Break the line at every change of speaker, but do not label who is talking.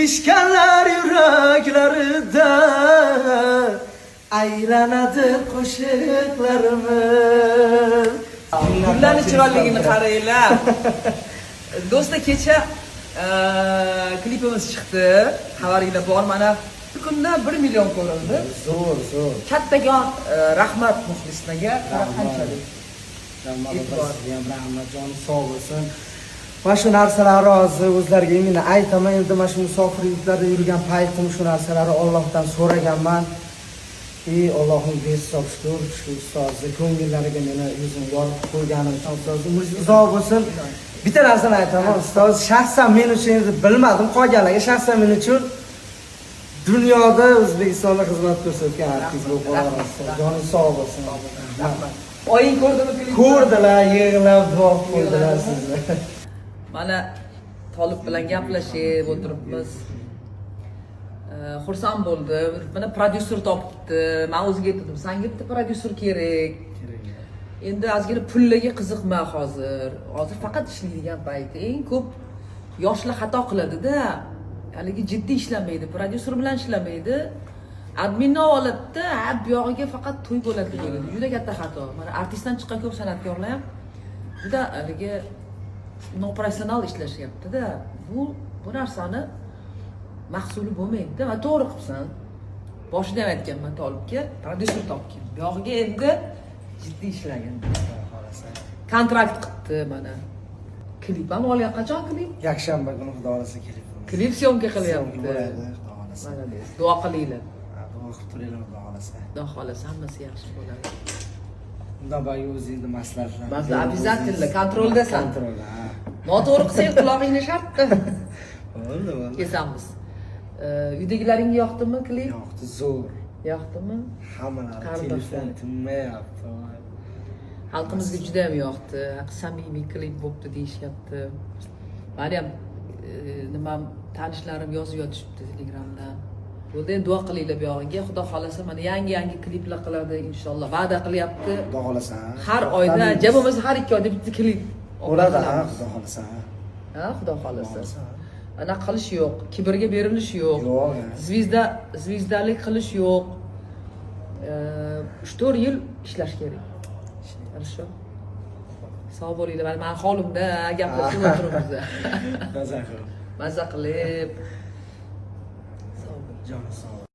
sevishganlar yuraklarida aylanadi qo'shiqlarimiz.
Gullarni chiroyligini qaranglar. Do'stlar, kecha klipimiz chiqdi. Xabaringlar bor, mana bir kunda 1 million ko'rildi.
Zo'r.
Kattagon rahmat muxlislarga. Qanchalik
rahmatjon sog' bo'lsin. Mana shu narsalar rozi o'zlariga men aytaman, endi mana shu musofirliklarda yurgan paytim shu narsalarni Allohdan so'raganman. Allohning behisob shukr, shu ustozni ko'ngillariga meni yuzimni yorib qo'yganim uchun ustozni umringiz uzoq bo'lsin. Bitta narsani aytaman, ustoz shaxsan men uchun endi bilmadim, qolganlarga shaxsan men uchun dunyoda O'zbekistonda xizmat ko'rsatgan artist bo'lib qolgan. Joningiz sog' bo'lsin.
rahmat. Oying ko'rdimi klipni?
Ko'rdilar, yig'lab duo qo'ydilar sizni.
Mana Tolib bilan gaplashib o'tiribmiz. Xursand bo'ldi. Mana prodyuser topibdi. Men o'ziga aytdim, senga bitta prodyuser kerak. Endi ozgina pullarga qiziqma hozir. Hozir faqat ishlaydigan payt. Eng ko'p yoshlar xato qiladi-da. Haligi jiddiy ishlamaydi, prodyuser bilan ishlamaydi. Adminni oladida, bu yog'iga faqat to'y bo'ladi deydi. Juda katta xato. Mana artistdan chiqqan ko'p san'atkorlar ham juda haligi noprofessional ishlashyapti-da. Bu narsani mahsuli bo'lmaydi-da. Men to'g'ri qilibsan. Boshida ham aytganman Tolibga, prodyuser topgan. Bu yog'iga endi jiddiy ishlagan. Kontrakt qildi mana. Klip ham olgan. Qachon klip?
Yakshanba kuni xudo xolasa kelib.
Klip syomka qilyapti.
Xudo
Malades. Duo qilinglar.
Duo qilib turinglar xudo xolasa.
Xudo xolasa hammasi yaxshi bo'ladi.
Undan boy o'zingizning maslahatlar.
Biz обязательно kontroldasan.
Kontrol, ha.
Noto'g'ri qilsang quloqingni shartta.
Bo'ldi.
Kesamiz. Uydagilaringga yoqdimi klip?
Yoqdi, zo'r.
Yoqdimi?
Hammalari telefon tinmayapti.
Xalqimizga juda ham yoqdi. Samimiy klip bo'pti deyishyapti. Meni ham nima tanishlarim yozib yotishibdi Telegramdan. Bo'ldi, endi duo qilinglar bu yog'iga. Xudo xolasa mana yangi kliplar qiladi inshaalloh. Va'da qilyapti.
Xudo xolasa.
Har oyda, jabimiz har 2 oyda bitta klip
bo'ladi, xudo xolasa.
Ha, xudo xolasa. Ana qilish yo'q, kibrga berilish yo'q. Zvizdalik qilish yo'q. 3-4 yil ishlash kerak. Хорошо. Sog' bo'linglar. Men holimda gaplashib o'tiribmiz. Maza qilib.
Jonim sog'